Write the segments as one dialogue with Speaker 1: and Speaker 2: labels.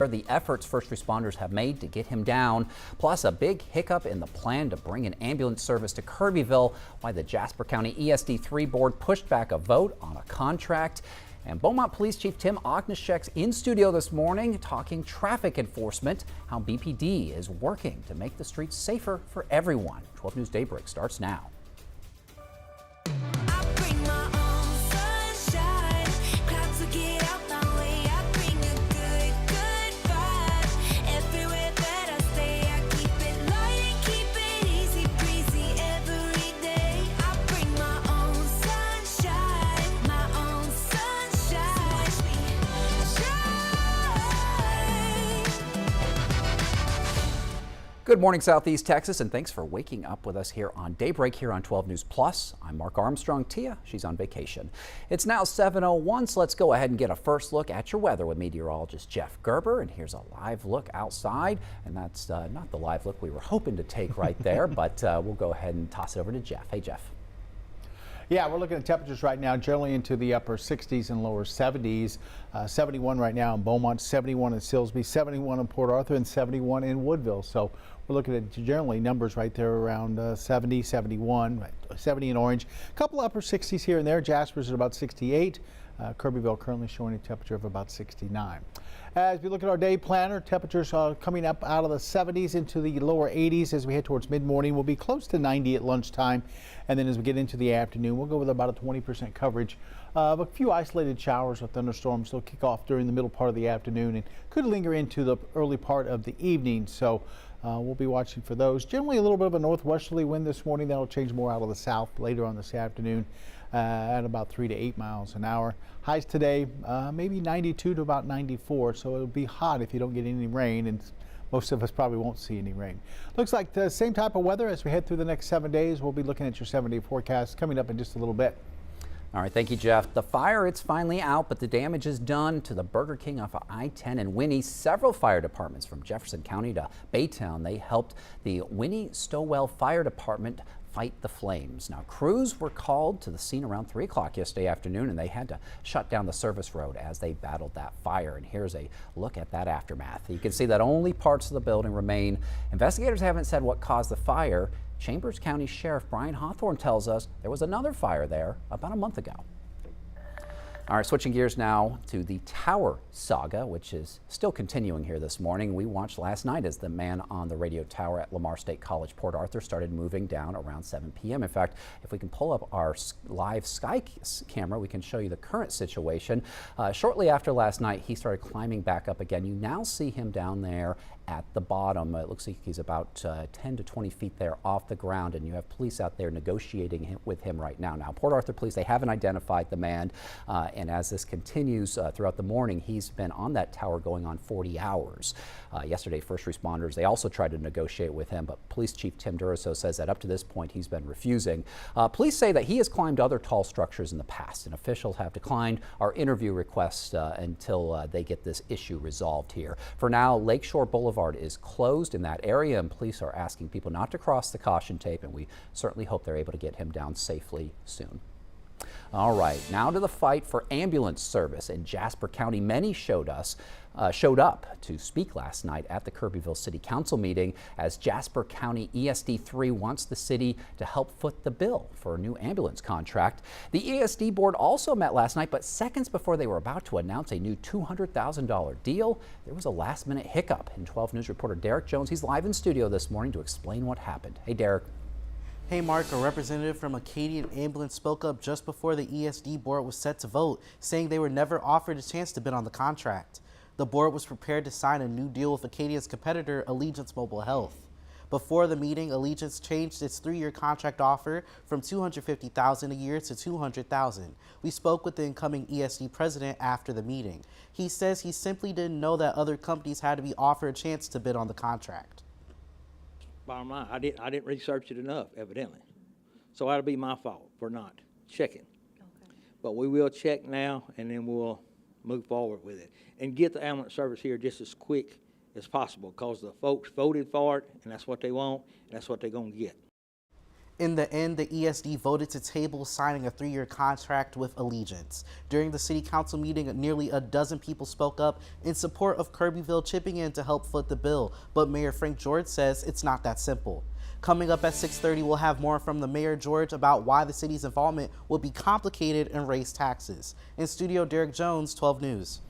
Speaker 1: The efforts first responders have made to get him down, plus a big hiccup in the plan to bring an ambulance service to Kirbyville, why the Jasper County ESD3 board pushed back a vote on a contract. And Beaumont Police Chief Tim Ogniszek's in studio this morning talking traffic enforcement, how BPD is working to make the streets safer for everyone. 12 News Daybreak starts now. Good morning, Southeast Texas, and thanks for waking up with us here on Daybreak here on 12 News Plus. I'm Mark Armstrong. Tia, she's on vacation. It's now 7:01, so let's go ahead and get a first look at your weather with meteorologist Jeff Gerber. And here's a live look outside, and that's not the live look we were hoping to take right there, but we'll go ahead and toss it over to Jeff. Hey, Jeff.
Speaker 2: Yeah, we're looking at temperatures right now generally into the upper 60s and lower 70s. 71 right now in Beaumont, 71 in Silsbee, 71 in Port Arthur, and 71 in Woodville. So we're looking at generally numbers right there around 70, 71, 70 in Orange. A couple upper 60s here and there. Jasper's at about 68. Kirbyville currently showing a temperature of about 69. As we look at our day planner, temperatures coming up out of the 70s into the lower 80s as we head towards mid-morning. We'll be close to 90 at lunchtime, and then as we get into the afternoon, we'll go with about a 20% coverage of a few isolated showers or thunderstorms. They'll kick off during the middle part of the afternoon and could linger into the early part of the evening. So we'll be watching for those. Generally a little bit of a northwesterly wind this morning. That'll change more out of the south later on this afternoon at about 3 to 8 miles an hour. Highs today maybe 92 to about 94, so it'll be hot if you don't get any rain, and most of us probably won't see any rain. Looks like the same type of weather as we head through the next 7 days. We'll be looking at your 7-day forecast coming up in just a little bit.
Speaker 1: All right, thank you, Jeff. The fire, it's finally out, but the damage is done to the Burger King off of I-10 in Winnie. Several fire departments from Jefferson County to Baytown, they helped the Winnie Stowell Fire Department fight the flames. Now, crews were called to the scene around 3 o'clock yesterday afternoon, and they had to shut down the service road as they battled that fire. And here's a look at that aftermath. You can see that only parts of the building remain. Investigators haven't said what caused the fire. Chambers County Sheriff Brian Hawthorne tells us there was another fire there about a month ago. All right, switching gears now to the tower saga, which is still continuing here this morning. We watched last night as the man on the radio tower at Lamar State College, Port Arthur, started moving down around 7 p.m. In fact, if we can pull up our live sky camera, we can show you the current situation. Shortly after last night, he started climbing back up again. You now see him down there at the bottom. It looks like he's about 10 to 20 feet there off the ground, and you have police out there negotiating with him right now. Now, Port Arthur police, they haven't identified the man, and as this continues throughout the morning, he's been on that tower going on 40 hours. Yesterday, first responders, they also tried to negotiate with him, but Police Chief Tim Duraso says that up to this point, he's been refusing. Police say that he has climbed other tall structures in the past, and officials have declined our interview requests until they get this issue resolved here. For now, Lakeshore Boulevard is closed in that area, and police are asking people not to cross the caution tape, and we certainly hope they're able to get him down safely soon. All right, now to the fight for ambulance service in Jasper County. Many showed up to speak last night at the Kirbyville City Council meeting as Jasper County ESD3 wants the city to help foot the bill for a new ambulance contract. The ESD board also met last night, but seconds before they were about to announce a new $200,000 deal, there was a last-minute hiccup. And 12 News reporter Derek Jones, he's live in studio this morning to explain what happened. Hey, Derek.
Speaker 3: Hey Mark, a representative from Acadian Ambulance spoke up just before the ESD board was set to vote, saying they were never offered a chance to bid on the contract. The board was prepared to sign a new deal with Acadian's competitor, Allegiance Mobile Health. Before the meeting, Allegiance changed its 3-year contract offer from $250,000 a year to $200,000. We spoke with the incoming ESD president after the meeting. He says he simply didn't know that other companies had to be offered a chance to bid on the contract.
Speaker 4: Bottom line, I didn't research it enough, evidently. So that'll be my fault for not checking. Okay. But we will check now, and then we'll move forward with it and get the ambulance service here just as quick as possible, because the folks voted for it, and that's what they want, and that's what they're going to get.
Speaker 3: In the end, the ESD voted to table signing a 3-year contract with Allegiance. During the city council meeting, nearly a dozen people spoke up in support of Kirbyville chipping in to help foot the bill, but Mayor Frank George says it's not that simple. Coming up at 6:30, we'll have more from the Mayor George about why the city's involvement will be complicated and raise taxes. In studio, Derek Jones, 12 News.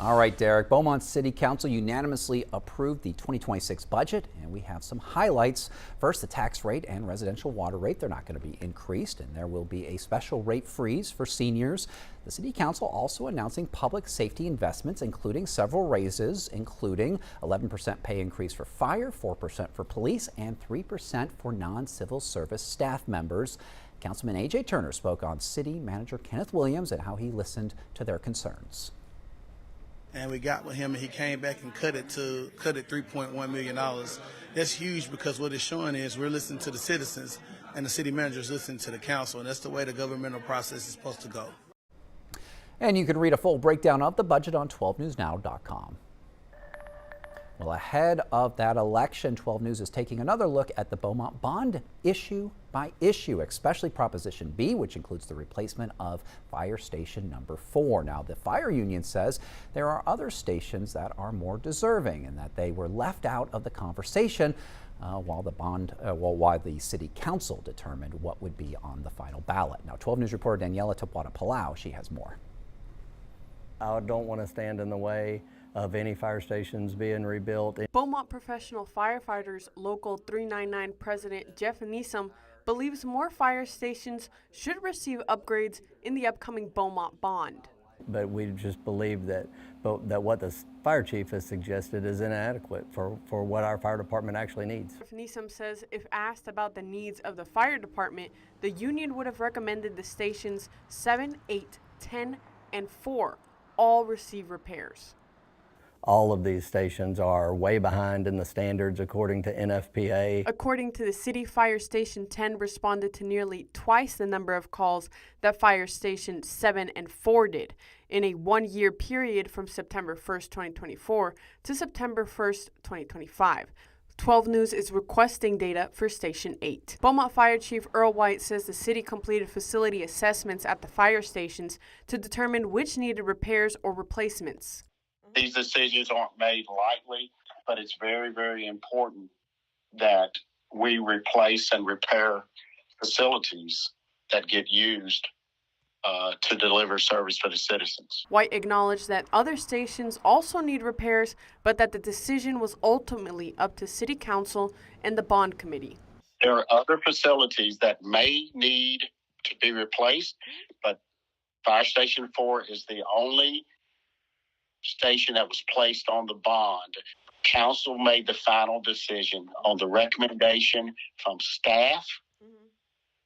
Speaker 1: All right, Derek. Beaumont City Council unanimously approved the 2026 budget, and we have some highlights. First, the tax rate and residential water rate, they're not going to be increased, and there will be a special rate freeze for seniors. The City Council also announcing public safety investments, including several raises, including 11% pay increase for fire, 4% for police, and 3% for non-civil service staff members. Councilman A.J. Turner spoke on City Manager Kenneth Williams and how he listened to their concerns.
Speaker 5: And we got with him, and he came back and cut it $3.1 million. That's huge because what it's showing is we're listening to the citizens, and the city manager is listening to the council, and that's the way the governmental process is supposed to go.
Speaker 1: And you can read a full breakdown of the budget on 12newsnow.com. Well, ahead of that election, 12 News is taking another look at the Beaumont bond issue by issue, especially Proposition B, which includes the replacement of Fire Station number 4. Now, the fire union says there are other stations that are more deserving and that they were left out of the conversation while the City Council determined what would be on the final ballot. Now, 12 News reporter Daniela Tapwana-Palau, she has more.
Speaker 6: I don't want to stand in the way of any fire stations being rebuilt.
Speaker 7: Beaumont Professional Firefighters Local 399 President Jeff Neeson believes more fire stations should receive upgrades in the upcoming Beaumont bond.
Speaker 6: But we just believe that what the fire chief has suggested is inadequate for what our fire department actually needs.
Speaker 7: Neeson says if asked about the needs of the fire department, the union would have recommended the stations 7, 8, 10, and 4 all receive repairs.
Speaker 6: All of these stations are way behind in the standards according to NFPA.
Speaker 7: According to the city, Fire Station 10 responded to nearly twice the number of calls that Fire Station 7 and 4 did in a one-year period from September 1st, 2024 to September 1st, 2025. 12 News is requesting data for Station 8. Beaumont Fire Chief Earl White says the city completed facility assessments at the fire stations to determine which needed repairs or replacements.
Speaker 8: These decisions aren't made lightly, but it's very, very important that we replace and repair facilities that get used to deliver service for the citizens.
Speaker 7: White acknowledged that other stations also need repairs, but that the decision was ultimately up to City Council and the Bond Committee.
Speaker 8: There are other facilities that may need to be replaced, but Fire Station 4 is the only station that was placed on the bond. Council made the final decision on the recommendation from staff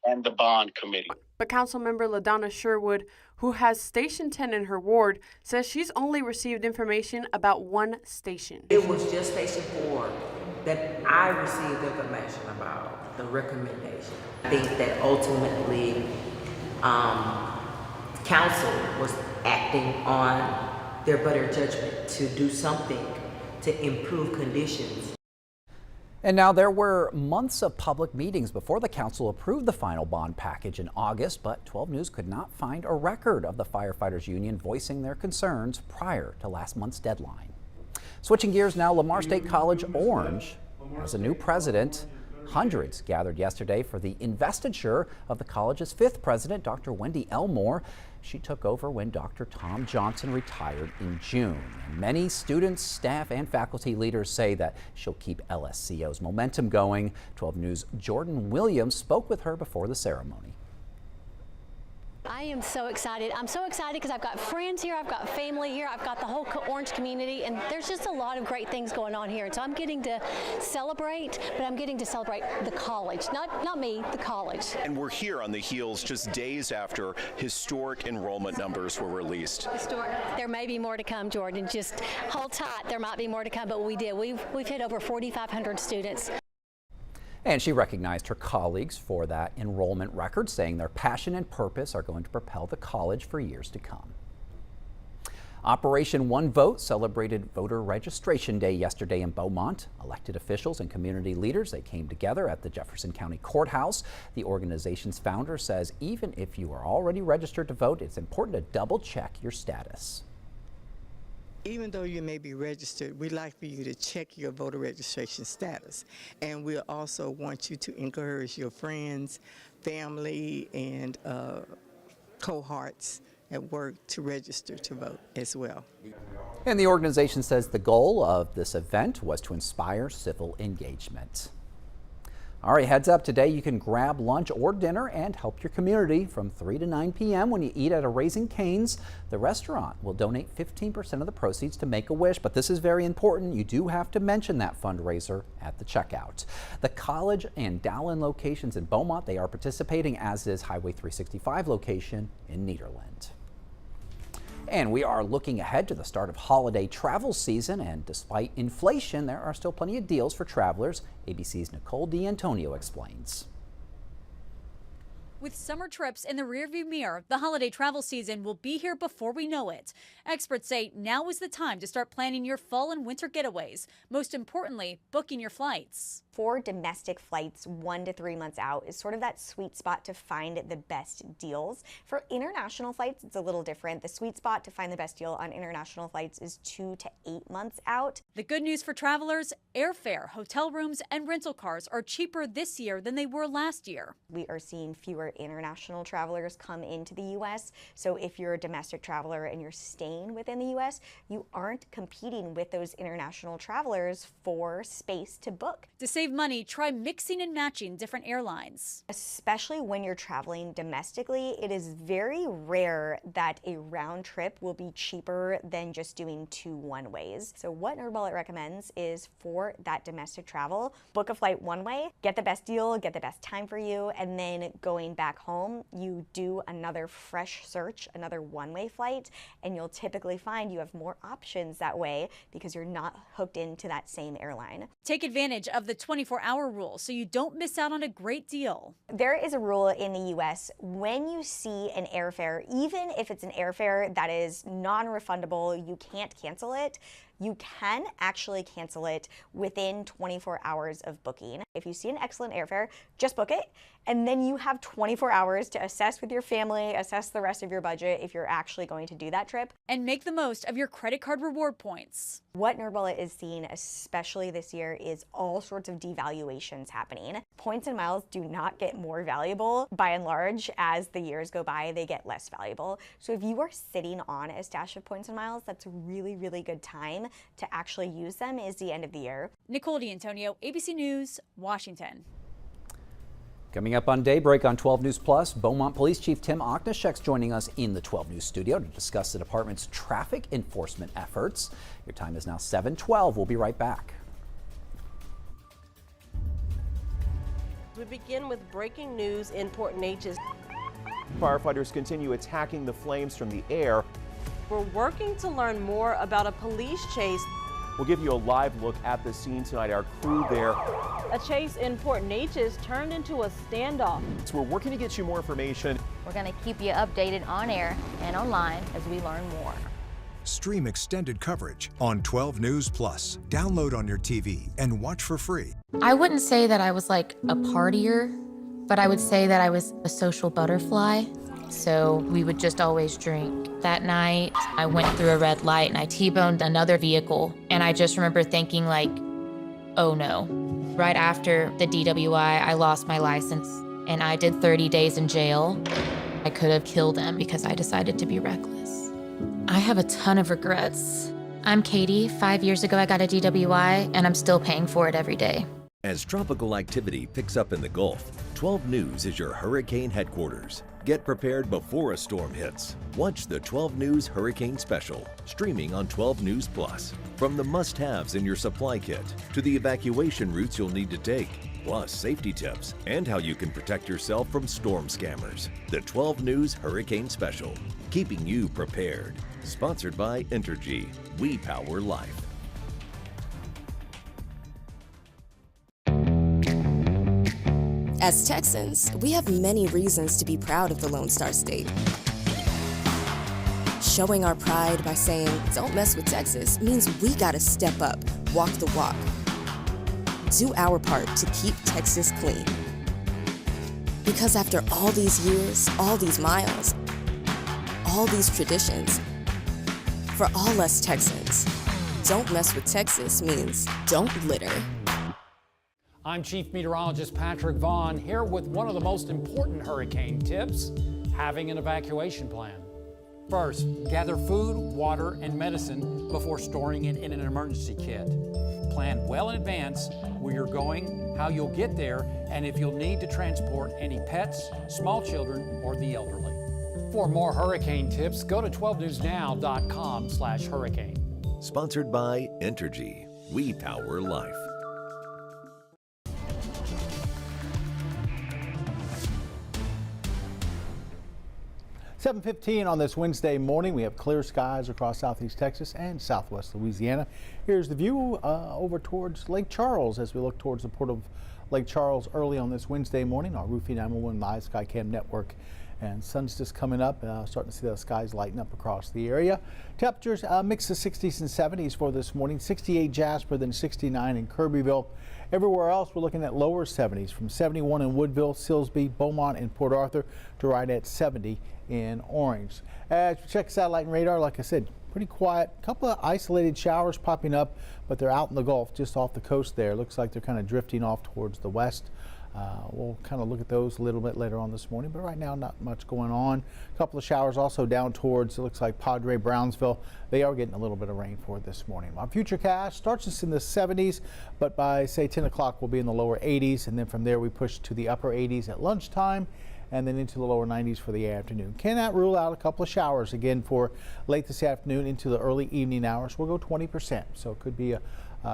Speaker 8: and the bond committee.
Speaker 7: But Councilmember LaDonna Sherwood, who has Station 10 in her ward, says she's only received information about one station.
Speaker 9: It was just Station 4 that I received information about, the recommendation. I think that ultimately Council was acting on their better judgment to do something to improve conditions.
Speaker 1: And now there were months of public meetings before the council approved the final bond package in August, but 12 News could not find a record of the firefighters union voicing their concerns prior to last month's deadline. Switching gears now, Lamar State College Orange has a new president. Hundreds gathered yesterday for the investiture of the college's 5th president, Dr. Wendy Elmore. She took over when Dr. Tom Johnson retired in June. And many students, staff, and faculty leaders say that she'll keep LSCO's momentum going. 12 News' Jordan Williams spoke with her before the ceremony.
Speaker 10: I am so excited. I'm so excited because I've got friends here, I've got family here, I've got the whole Orange community, and there's just a lot of great things going on here. And so I'm getting to celebrate, but I'm getting to celebrate the college, not me, the college.
Speaker 11: And we're here on the heels just days after historic enrollment numbers were released.
Speaker 10: Historic. There may be more to come, Jordan. Just hold tight. There might be more to come, but we did. We've hit over 4,500 students.
Speaker 1: And she recognized her colleagues for that enrollment record, saying their passion and purpose are going to propel the college for years to come. Operation One Vote celebrated Voter Registration Day yesterday in Beaumont. Elected officials and community leaders, they came together at the Jefferson County Courthouse. The organization's founder says even if you are already registered to vote, it's important to double check your status.
Speaker 12: Even though you may be registered, we'd like for you to check your voter registration status. And we also want you to encourage your friends, family, and cohorts at work to register to vote as well.
Speaker 1: And the organization says the goal of this event was to inspire civil engagement. All right, heads up, today you can grab lunch or dinner and help your community from 3 to 9 p.m. when you eat at a Raising Cane's. The restaurant will donate 15% of the proceeds to Make-A-Wish, but this is very important. You do have to mention that fundraiser at the checkout. The College and Dowlen locations in Beaumont, they are participating, as is Highway 365 location in Nederland. And we are looking ahead to the start of holiday travel season, and despite inflation, there are still plenty of deals for travelers. ABC's Nicole D'Antonio explains.
Speaker 13: With summer trips in the rearview mirror, the holiday travel season will be here before we know it. Experts say now is the time to start planning your fall and winter getaways. Most importantly, booking your flights.
Speaker 14: For domestic flights 1 to 3 months out is sort of that sweet spot to find the best deals. For international flights, it's a little different. The sweet spot to find the best deal on international flights is 2 to 8 months out.
Speaker 13: The good news for travelers, airfare, hotel rooms, and rental cars are cheaper this year than they were last year.
Speaker 14: We are seeing fewer international travelers come into the U.S. So if you're a domestic traveler and you're staying within the U.S., you aren't competing with those international travelers for space to book.
Speaker 13: To save money, try mixing and matching different airlines.
Speaker 14: Especially when you're traveling domestically, it is very rare that a round trip will be cheaper than just doing 2 one-ways. So what NerdWallet recommends is for that domestic travel, book a flight one way, get the best deal, get the best time for you, and then going back home, you do another fresh search, another one-way flight, and you'll typically find you have more options that way because you're not hooked into that same airline.
Speaker 13: Take advantage of the 24-hour rule so you don't miss out on a great deal.
Speaker 14: There is a rule in the U.S. when you see an airfare, even if it's an airfare that is non-refundable, you can't cancel it, you can actually cancel it within 24 hours of booking. If you see an excellent airfare, just book it, and then you have 24 hours to assess with your family, assess the rest of your budget if you're actually going to do that trip.
Speaker 13: And make the most of your credit card reward points.
Speaker 14: What NerdWallet is seeing, especially this year, is all sorts of devaluations happening. Points and miles do not get more valuable. By and large, as the years go by, they get less valuable. So if you are sitting on a stash of points and miles, that's a really, really good time to actually use them is the end of the year.
Speaker 13: Nicole D'Antonio, ABC News, Washington.
Speaker 1: Coming up on Daybreak on 12 News Plus, Beaumont Police Chief Tim Oknischek's joining us in the 12 News studio to discuss the department's traffic enforcement efforts. Your time is now 7:12. We'll be right back.
Speaker 15: We begin with breaking news in Port Neches.
Speaker 16: Firefighters continue attacking the flames from the air.
Speaker 15: We're working to learn more about a police chase.
Speaker 16: We'll give you a live look at the scene tonight. Our crew there.
Speaker 15: A chase in Port Neches turned into a standoff.
Speaker 16: So we're working to get you more information.
Speaker 17: We're going to keep you updated on air and online as we learn more.
Speaker 18: Stream extended coverage on 12 News Plus. Download on your TV and watch for free.
Speaker 19: I wouldn't say that I was like a partier, but I would say that I was a social butterfly. So we would just always drink. That night, I went through a red light and I T-boned another vehicle. And I just remember thinking like, oh no. Right after the DWI, I lost my license and I did 30 days in jail. I could have killed him because I decided to be reckless. I have a ton of regrets. I'm Katie. 5 years ago, I got a DWI and I'm still paying for it every day.
Speaker 20: As tropical activity picks up in the Gulf, 12 News is your hurricane headquarters. Get prepared before a storm hits. Watch the 12 News Hurricane Special, streaming on 12 News Plus. From the must-haves in your supply kit to the evacuation routes you'll need to take, plus safety tips and how you can protect yourself from storm scammers. The 12 News Hurricane Special, keeping you prepared. Sponsored by Entergy. We power life.
Speaker 21: As Texans, we have many reasons to be proud of the Lone Star State. Showing our pride by saying, "Don't mess with Texas," means we gotta step up, walk the walk. Do our part to keep Texas clean. Because after all these years, all these miles, all these traditions, for all us Texans, "Don't mess with Texas" means don't litter.
Speaker 22: I'm Chief Meteorologist Patrick Vaughn here with one of the most important hurricane tips, having an evacuation plan. First, gather food, water, and medicine before storing it in an emergency kit. Plan well in advance where you're going, how you'll get there, and if you'll need to transport any pets, small children, or the elderly. For more hurricane tips, go to 12newsnow.com/hurricane.
Speaker 20: Sponsored by Entergy. We power life.
Speaker 2: .15 on this Wednesday morning. We have clear skies across southeast Texas and southwest Louisiana. Here's the view over towards Lake Charles as we look towards the port of Lake Charles early on this Wednesday morning. Our Roofing 911 live Skycam network. And sun's just coming up, starting to see the skies lighten up across the area. Temperatures mix of 60s and 70s for this morning. 68 Jasper, then 69 in Kirbyville. Everywhere else, we're looking at lower 70s from 71 in Woodville, Silsbee, Beaumont, and Port Arthur to right at 70 in Orange. As we check satellite and radar, like I said, pretty quiet. A couple of isolated showers popping up, but they're out in the Gulf just off the coast there. Looks like they're kind of drifting off towards the west. We'll kind of look at those a little bit later on this morning, but right now not much going on. A couple of showers also down towards, it looks like Padre, Brownsville. They are getting a little bit of rain for this morning. Our futurecast starts us in the 70s, but by say 10 o'clock we'll be in the lower 80s, and then from there we push to the upper 80s at lunchtime, and then into the lower 90s for the afternoon. Cannot rule out a couple of showers again for late this afternoon into the early evening hours. We'll go 20%, so it could be a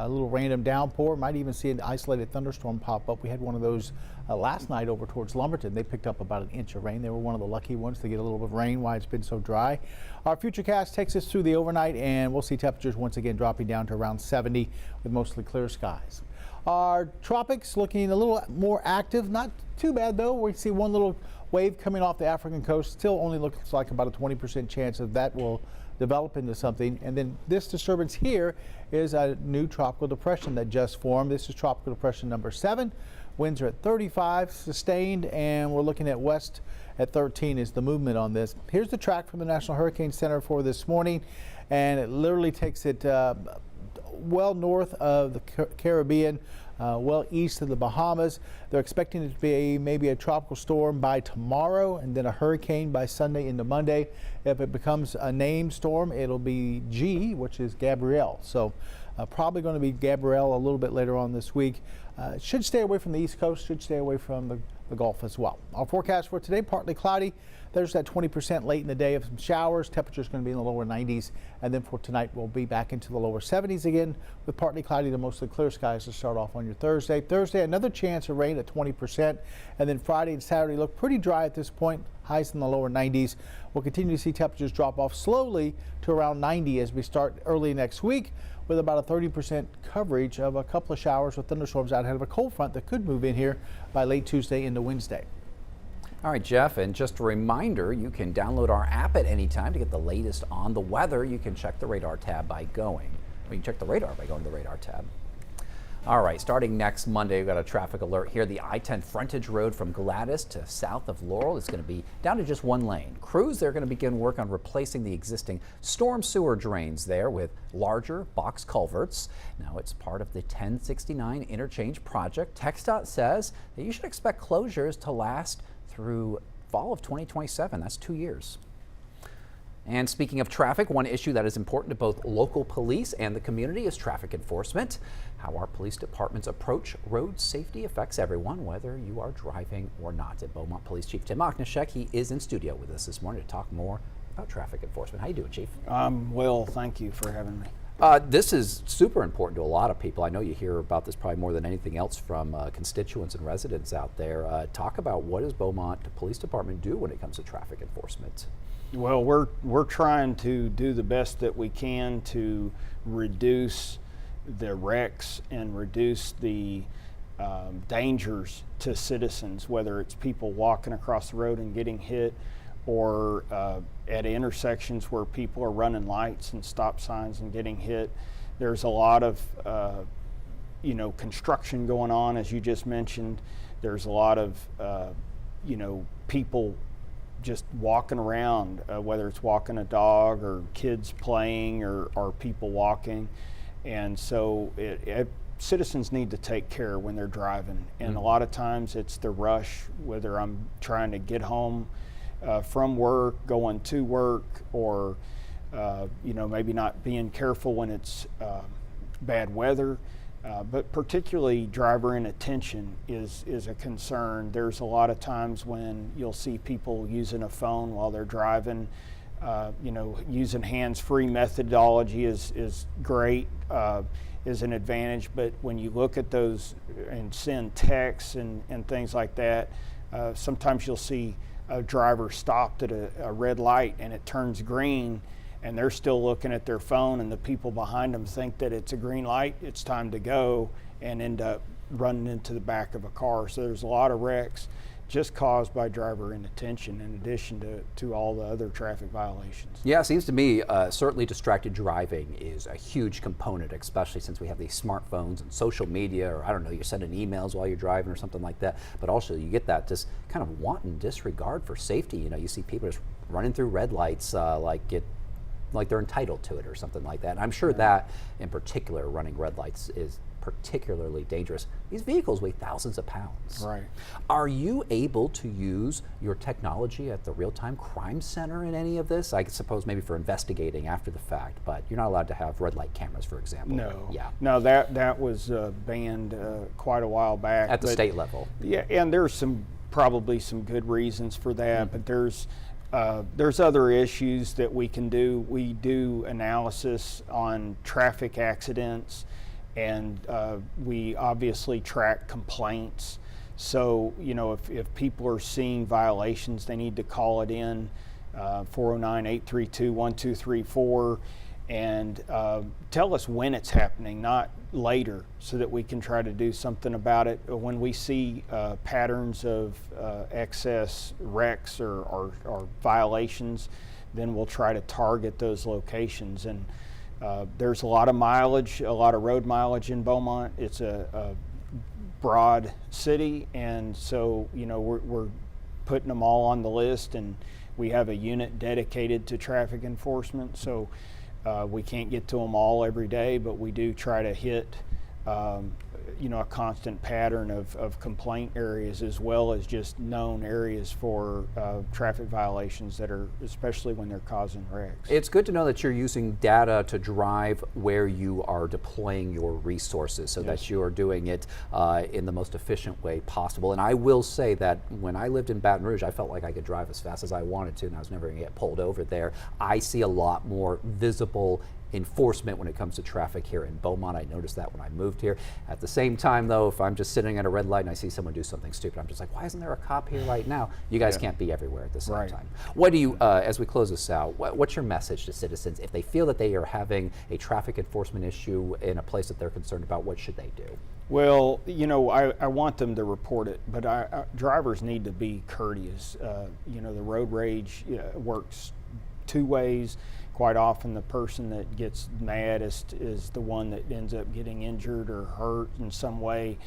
Speaker 2: little random downpour. Might even see an isolated thunderstorm pop up. We had one of those last night over towards Lumberton. They picked up about an inch of rain. They were one of the lucky ones to get a little bit of rain while it's been so dry. Our futurecast takes us through the overnight, and we'll see temperatures once again dropping down to around 70 with mostly clear skies. Our tropics looking a little more active. Not too bad though. We see one little wave coming off the African coast. Still only looks like about a 20% chance of that will develop into something. And then this disturbance here is a new tropical depression that just formed. This is tropical depression number 7. Winds are at 35 sustained, and we're looking at west at 13 is the movement on this. Here's the track from the National Hurricane Center for this morning, and it literally takes it well north of the Caribbean, well east of the Bahamas. They're expecting it to be maybe a tropical storm by tomorrow and then a hurricane by Sunday into Monday. If it becomes a named storm, it'll be G, which is Gabrielle. So probably going to be Gabrielle a little bit later on this week. Should stay away from the East Coast, should stay away from the Gulf as well. Our forecast for today, partly cloudy. There's that 20% late in the day of some showers. Temperatures going to be in the lower 90s. And then for tonight, we'll be back into the lower 70s again with partly cloudy to mostly clear skies to start off on your Thursday. Thursday, another chance of rain at 20%. And then Friday and Saturday look pretty dry at this point. Highs in the lower 90s. We'll continue to see temperatures drop off slowly to around 90 as we start early next week, with about a 30% coverage of a couple of showers with thunderstorms out ahead of a cold front that could move in here by late Tuesday into Wednesday.
Speaker 1: All right, Jeff, and just a reminder, you can download our app at any time to get the latest on the weather. You can check the radar tab by going. Well, you can check the radar by going to the radar tab. All right, starting next Monday, we've got a traffic alert here. The I-10 frontage road from Gladys to south of Laurel is going to be down to just one lane. Crews, they're going to begin work on replacing the existing storm sewer drains there with larger box culverts. Now, it's part of the 1069 interchange project. TxDOT says that you should expect closures to last through fall of 2027. That's 2 years. And speaking of traffic, one issue that is important to both local police and the community is traffic enforcement. How our police departments approach road safety affects everyone, whether you are driving or not. At Beaumont Police Chief Tim Oknishek, he is in studio with us this morning to talk more about traffic enforcement. How you doing, Chief?
Speaker 23: Well, thank you for having me.
Speaker 1: This is super important to a lot of people. I know you hear about this probably more than anything else from constituents and residents out there. Talk about what does Beaumont Police Department do when it comes to traffic enforcement?
Speaker 23: Well, we're trying to do the best that we can to reduce the wrecks and reduce the dangers to citizens, whether it's people walking across the road and getting hit, or at intersections where people are running lights and stop signs and getting hit. There's a lot of construction going on, as you just mentioned. There's a lot of people just walking around, whether it's walking a dog or kids playing or people walking. And so citizens need to take care when they're driving. And a lot of times it's the rush, whether I'm trying to get home from work, going to work, or maybe not being careful when it's bad weather. But particularly driver inattention is a concern. There's a lot of times when you'll see people using a phone while they're driving. Using hands-free methodology is great, is an advantage, but when you look at those and send texts and things like that, sometimes you'll see a driver stopped at a red light and it turns green, and they're still looking at their phone, and the people behind them think that it's a green light, it's time to go, and end up running into the back of a car. So there's a lot of wrecks just caused by driver inattention, in addition to all the other traffic violations.
Speaker 1: Yeah, it seems to me certainly distracted driving is a huge component, especially since we have these smartphones and social media, or I don't know, you're sending emails while you're driving or something like that. But also you get that just kind of wanton disregard for safety. You see people just running through red lights like they're entitled to it or something like that. And I'm sure that in particular, running red lights is particularly dangerous. These vehicles weigh thousands of pounds.
Speaker 23: Right.
Speaker 1: Are you able to use your technology at the Real-Time Crime Center in any of this? I suppose maybe for investigating after the fact, but you're not allowed to have red light cameras, for example.
Speaker 23: No.
Speaker 1: Yeah.
Speaker 23: No, that was banned quite a while back.
Speaker 1: At the state level.
Speaker 23: Yeah, and there's probably some good reasons for that, but there's other issues that we can do. We do analysis on traffic accidents, and we obviously track complaints. So, if people are seeing violations, they need to call it in, 409-832-1234, and tell us when it's happening, not later, so that we can try to do something about it. When we see patterns of excess wrecks or violations, then we'll try to target those locations. And there's a lot of mileage, a lot of road mileage in Beaumont. It's a broad city, and so we're putting them all on the list, and we have a unit dedicated to traffic enforcement. So we can't get to them all every day, but we do try to hit a constant pattern of complaint areas, as well as just known areas for traffic violations that are, especially when they're causing wrecks.
Speaker 1: It's good to know that you're using data to drive where you are deploying your resources, so that you're doing it in the most efficient way possible. And I will say that when I lived in Baton Rouge, I felt like I could drive as fast as I wanted to, and I was never going to get pulled over there. I see a lot more visible enforcement when it comes to traffic here in Beaumont. I noticed that when I moved here. At the same time, though, if I'm just sitting at a red light and I see someone do something stupid, I'm just like, why isn't there a cop here right now? You guys can't be everywhere at the same time. What do you, as we close this out, what's your message to citizens if they feel that they are having a traffic enforcement issue in a place that they're concerned about? What should they do?
Speaker 23: Well, I want them to report it, but drivers need to be courteous. The road rage works two ways. Quite often the person that gets maddest is the one that ends up getting injured or hurt in some way.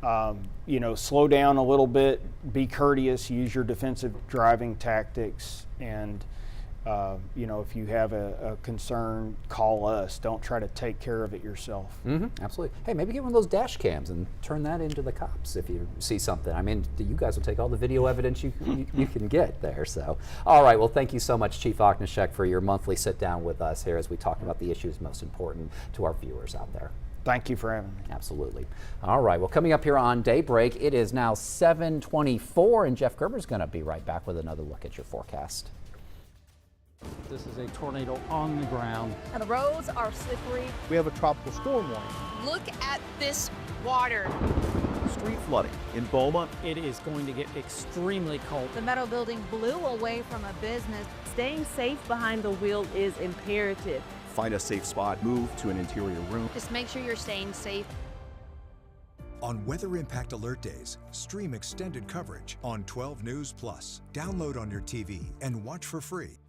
Speaker 23: Slow down a little bit, be courteous, use your defensive driving tactics, and if you have a concern, call us. Don't try to take care of it yourself.
Speaker 1: Absolutely. Hey, maybe get one of those dash cams and turn that into the cops if you see something. I mean, you guys will take all the video evidence you can get there. So, all right. Well, thank you so much, Chief Oknishek, for your monthly sit down with us here as we talk about the issues most important to our viewers out there.
Speaker 23: Thank you for having me.
Speaker 1: Absolutely. All right. Well, coming up here on Daybreak, it is now 7:24, and Jeff Gerber's going to be right back with another look at your forecast.
Speaker 3: This is a tornado on the ground.
Speaker 4: And the roads are slippery.
Speaker 2: We have a tropical storm warning.
Speaker 4: Look at this water.
Speaker 16: Street flooding in Beaumont.
Speaker 3: It is going to get extremely cold.
Speaker 4: The metal building blew away from a business.
Speaker 15: Staying safe behind the wheel is imperative.
Speaker 16: Find a safe spot, move to an interior room.
Speaker 17: Just make sure you're staying safe.
Speaker 18: On weather impact alert days, stream extended coverage on 12 News Plus. Download on your TV and watch for free.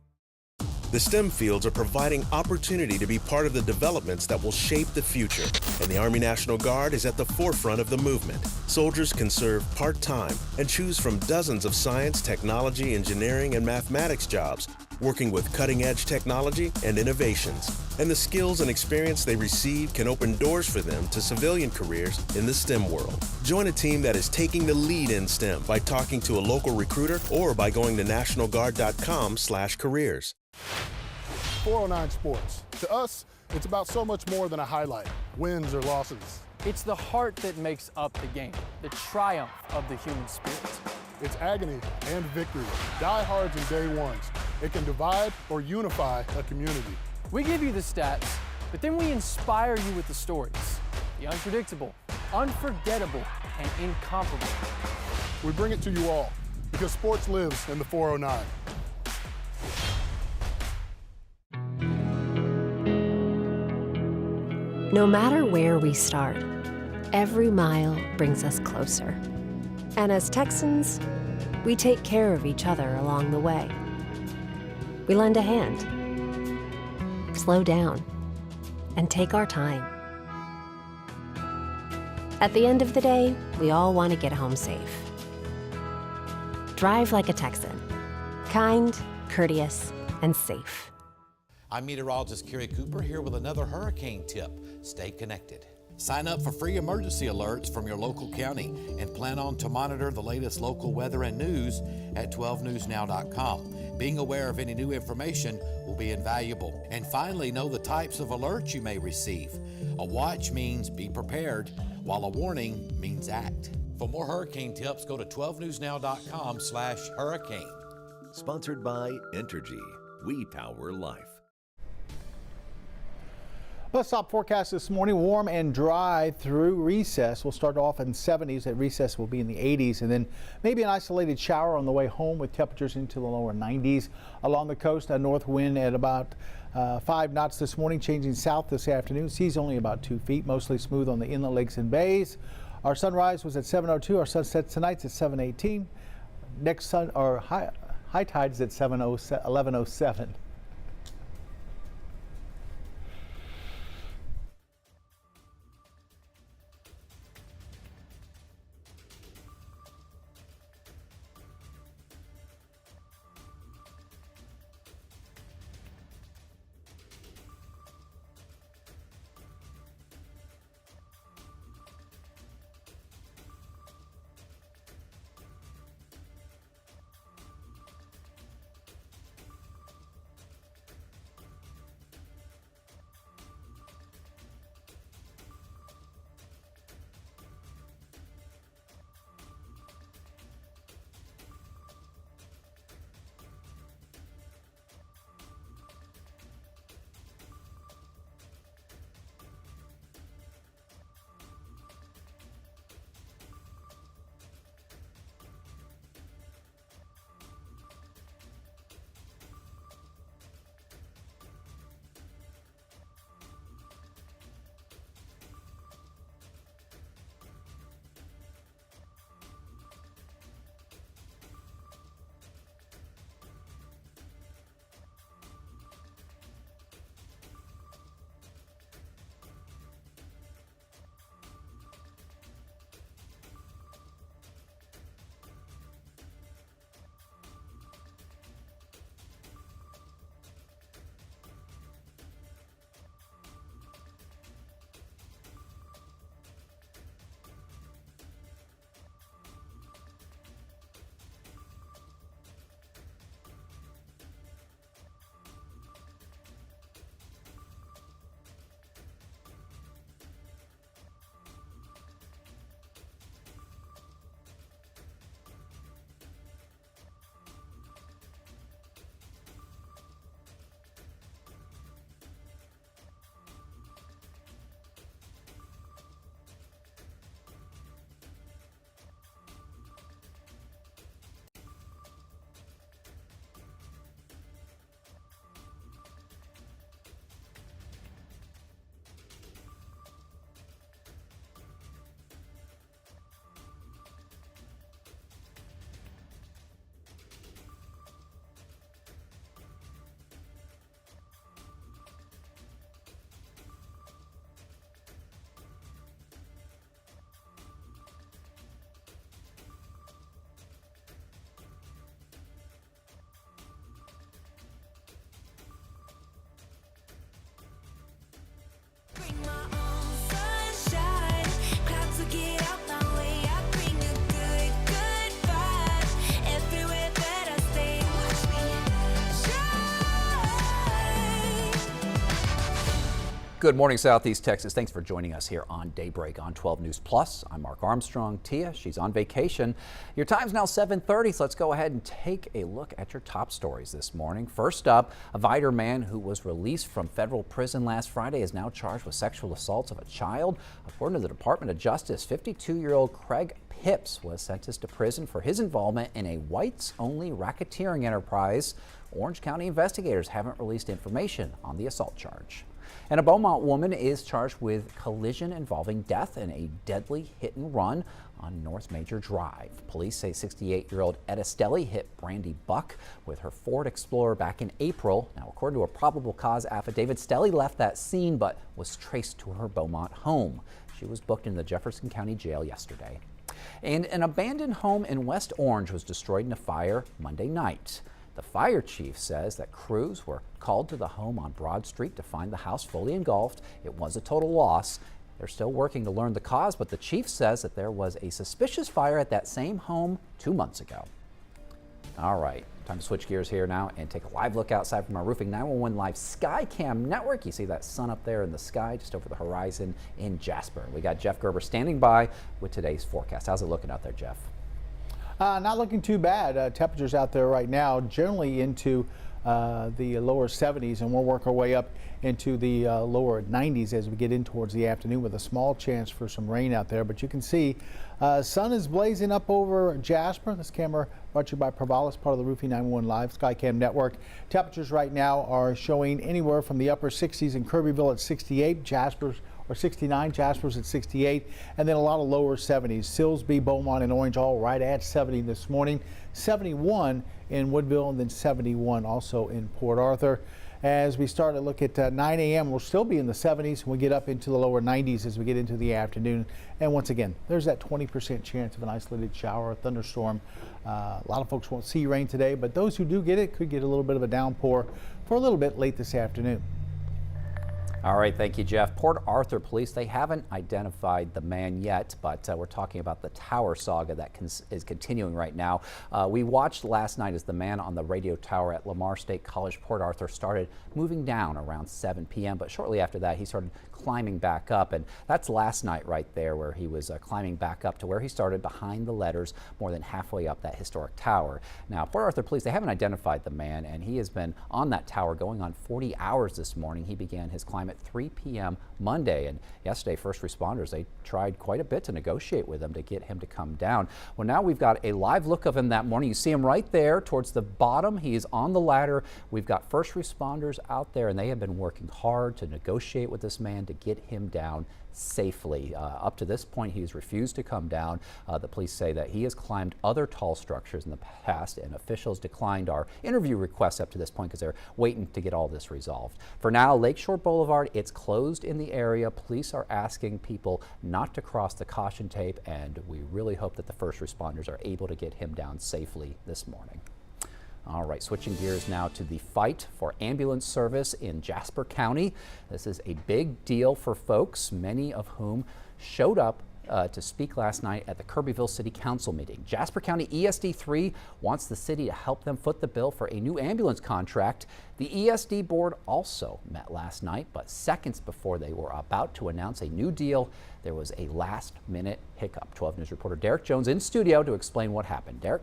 Speaker 5: The STEM fields are providing opportunity to be part of the developments that will shape the future, and the Army National Guard is at the forefront of the movement. Soldiers can serve part-time and choose from dozens of science, technology, engineering, and mathematics jobs, working with cutting-edge technology and innovations. And the skills and experience they receive can open doors for them to civilian careers in the STEM world. Join a team that is taking the lead in STEM by talking to a local recruiter or by going to nationalguard.com/careers.
Speaker 6: 409 Sports. To us, it's about so much more than a highlight, wins or losses.
Speaker 8: It's the heart that makes up the game, the triumph of the human spirit.
Speaker 6: It's agony and victory, diehards and day ones. It can divide or unify a community.
Speaker 8: We give you the stats, but then we inspire you with the stories. The unpredictable, unforgettable, and incomparable.
Speaker 6: We bring it to you all because sports lives in the 409.
Speaker 24: No matter where we start, every mile brings us closer. And as Texans, we take care of each other along the way. We lend a hand, slow down, and take our time. At the end of the day, we all want to get home safe. Drive like a Texan. Kind, courteous, and safe.
Speaker 25: I'm meteorologist Kerry Cooper here with another hurricane tip. Stay connected. Sign up for free emergency alerts from your local county and plan on to monitor the latest local weather and news at 12newsnow.com. Being aware of any new information will be invaluable. And finally, know the types of alerts you may receive. A watch means be prepared, while a warning means act. For more hurricane tips, go to 12newsnow.com/hurricane.
Speaker 20: Sponsored by Entergy. We power life.
Speaker 2: Let's top forecast this morning. Warm and dry through recess. We'll start off in 70s. At recess, we'll be in the 80s, and then maybe an isolated shower on the way home with temperatures into the lower 90s. Along the coast, a north wind at about 5 knots this morning, changing south this afternoon. Seas only about 2 feet, mostly smooth on the inlet lakes and bays. Our sunrise was at 7:02. Our sunset tonight's at 7:18. Next sun or high tide is at 11:07.
Speaker 1: Good morning, Southeast Texas. Thanks for joining us here on Daybreak on 12 News Plus. I'm Mark Armstrong. Tia, she's on vacation. Your time's now 7:30, so let's go ahead and take a look at your top stories this morning. First up, a Vider man who was released from federal prison last Friday is now charged with sexual assaults of a child. According to the Department of Justice, 52-year-old Craig Pips was sentenced to prison for his involvement in a whites-only racketeering enterprise. Orange County investigators haven't released information on the assault charge. And a Beaumont woman is charged with collision involving death in a deadly hit and run on North Major Drive. Police say 68-year-old Etta Stelly hit Brandy Buck with her Ford Explorer back in April. Now, according to a probable cause affidavit, Stelly left that scene but was traced to her Beaumont home. She was booked in the Jefferson County Jail yesterday. And an abandoned home in West Orange was destroyed in a fire Monday night. The fire chief says that crews were called to the home on Broad Street to find the house fully engulfed. It was a total loss. They're still working to learn the cause, but the chief says that there was a suspicious fire at that same home 2 months ago. All right, time to switch gears here now and take a live look outside from our Roofing 911 Live Skycam network. You see that sun up there in the sky just over the horizon in Jasper. We got Jeff Gerber standing by with today's forecast. How's it looking out there, Jeff?
Speaker 2: Not looking too bad. Temperatures out there right now generally into the lower 70s, and we'll work our way up into the lower 90s as we get in towards the afternoon with a small chance for some rain out there. But you can see sun is blazing up over Jasper. This camera brought to you by Provalis, part of the Roofing 911 Live Skycam network. Temperatures right now are showing anywhere from the upper 60s in Kirbyville at 68, Jasper's or 69, Jasper's at 68, and then a lot of lower 70s. Silsbee, Beaumont, and Orange all right at 70 this morning. 71 in Woodville, and then 71 also in Port Arthur. As we start to look at 9 a.m., we'll still be in the 70s. We'll get up into the lower 90s as we get into the afternoon. And once again, there's that 20% chance of an isolated shower or thunderstorm. A lot of folks won't see rain today, but those who do get it could get a little bit of a downpour for a little bit late this afternoon.
Speaker 1: All right, thank you, Jeff. Port Arthur police, they haven't identified the man yet, but we're talking about the tower saga that is continuing right now. We watched last night as the man on the radio tower at Lamar State College, Port Arthur, started moving down around 7 p.m., but shortly after that, he started climbing back up, and that's last night right there where he was climbing back up to where he started behind the letters more than halfway up that historic tower. Now, Port Arthur police, they haven't identified the man, and he has been on that tower going on 40 hours this morning. He began his climb at 3 p.m. Monday, and yesterday first responders, they tried quite a bit to negotiate with him to get him to come down. Well, now we've got a live look of him that morning. You see him right there towards the bottom. He is on the ladder. We've got first responders out there, and they have been working hard to negotiate with this man to get him down safely. Up to this point, he has refused to come down. The police say that he has climbed other tall structures in the past, and officials declined our interview requests up to this point because they're waiting to get all this resolved. For now, Lakeshore Boulevard, it's closed in the area. Police are asking people not to cross the caution tape, and we really hope that the first responders are able to get him down safely this morning. All right, switching gears now to the fight for ambulance service in Jasper County. This is a big deal for folks, many of whom showed up to speak last night at the Kirbyville City Council meeting. Jasper County ESD 3 wants the city to help them foot the bill for a new ambulance contract. The ESD board also met last night, but seconds before they were about to announce a new deal, there was a last-minute hiccup. 12 News reporter Derek Jones in studio to explain what happened. Derek?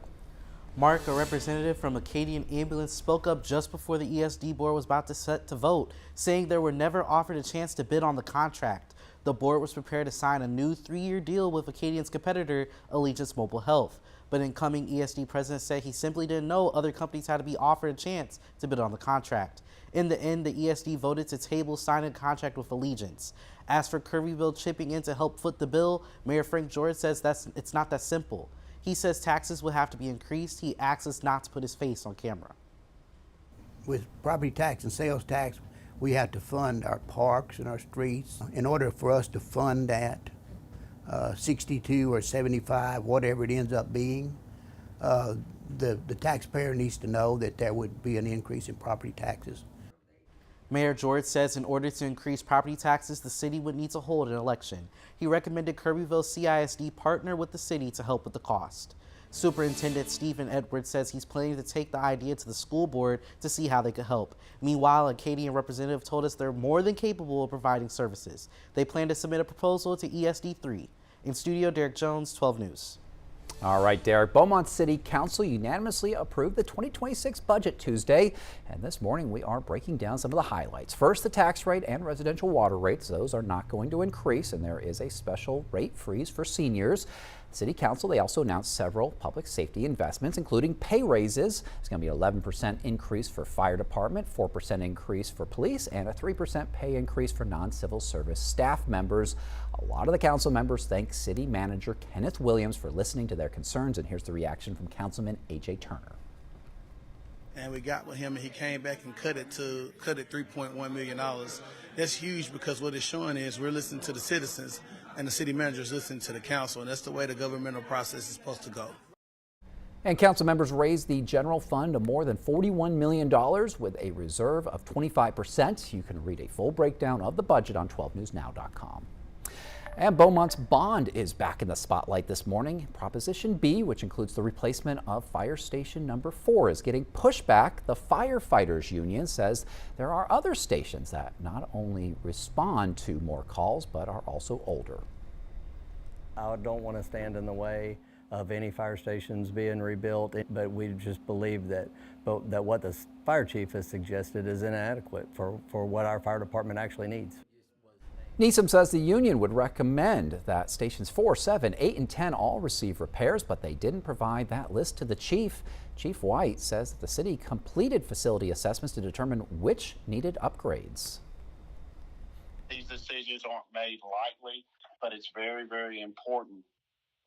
Speaker 7: Mark, a representative from Acadian Ambulance, spoke up just before the ESD board was about to set to vote, saying they were never offered a chance to bid on the contract. The board was prepared to sign a new 3-year deal with Acadian's competitor, Allegiance Mobile Health. But incoming ESD president said he simply didn't know other companies had to be offered a chance to bid on the contract. In the end, the ESD voted to table signing a contract with Allegiance. As for Kirbyville chipping in to help foot the bill, Mayor Frank George says it's not that simple. He says taxes will have to be increased. He asks us not to put his face on camera.
Speaker 9: With property tax and sales tax, we have to fund our parks and our streets. In order for us to fund that, 62 or 75, whatever it ends up being, the taxpayer needs to know that there would be an increase in property taxes.
Speaker 7: Mayor George says in order to increase property taxes, the city would need to hold an election. He recommended Kirbyville CISD partner with the city to help with the cost. Superintendent Stephen Edwards says he's planning to take the idea to the school board to see how they could help. Meanwhile, a Acadian representative told us they're more than capable of providing services. They plan to submit a proposal to ESD3. In studio, Derek Jones, 12 News.
Speaker 1: All right, Derek. Beaumont City Council unanimously approved the 2026 budget Tuesday, and this morning we are breaking down some of the highlights. First, the tax rate and residential water rates. Those are not going to increase, and there is a special rate freeze for seniors. City Council, they also announced several public safety investments, including pay raises. It's going to be an 11% increase for fire department, 4% increase for police, and a 3% pay increase for non-civil service staff members. A lot of the council members thank City Manager Kenneth Williams for listening to their concerns, and here's the reaction from Councilman A.J. Turner.
Speaker 10: And we got with him, and he came back and cut it $3.1 million. That's huge, because what it's showing is we're listening to the citizens, and the city manager is listening to the council, and that's the way the governmental process is supposed to go.
Speaker 1: And council members raised the general fund to more than $41 million with a reserve of 25%. You can read a full breakdown of the budget on 12newsnow.com. And Beaumont's bond is back in the spotlight this morning. Proposition B, which includes the replacement of Fire Station number 4, is getting pushback. The Firefighters Union says there are other stations that not only respond to more calls, but are also older.
Speaker 11: I don't want to stand in the way of any fire stations being rebuilt, but we just believe that what the fire chief has suggested is inadequate for what our fire department actually needs.
Speaker 1: Neeson says the union would recommend that stations 4, 7, 8, and 10 all receive repairs, but they didn't provide that list to the chief. Chief White says that the city completed facility assessments to determine which needed upgrades.
Speaker 12: These decisions aren't made lightly, but it's very, very important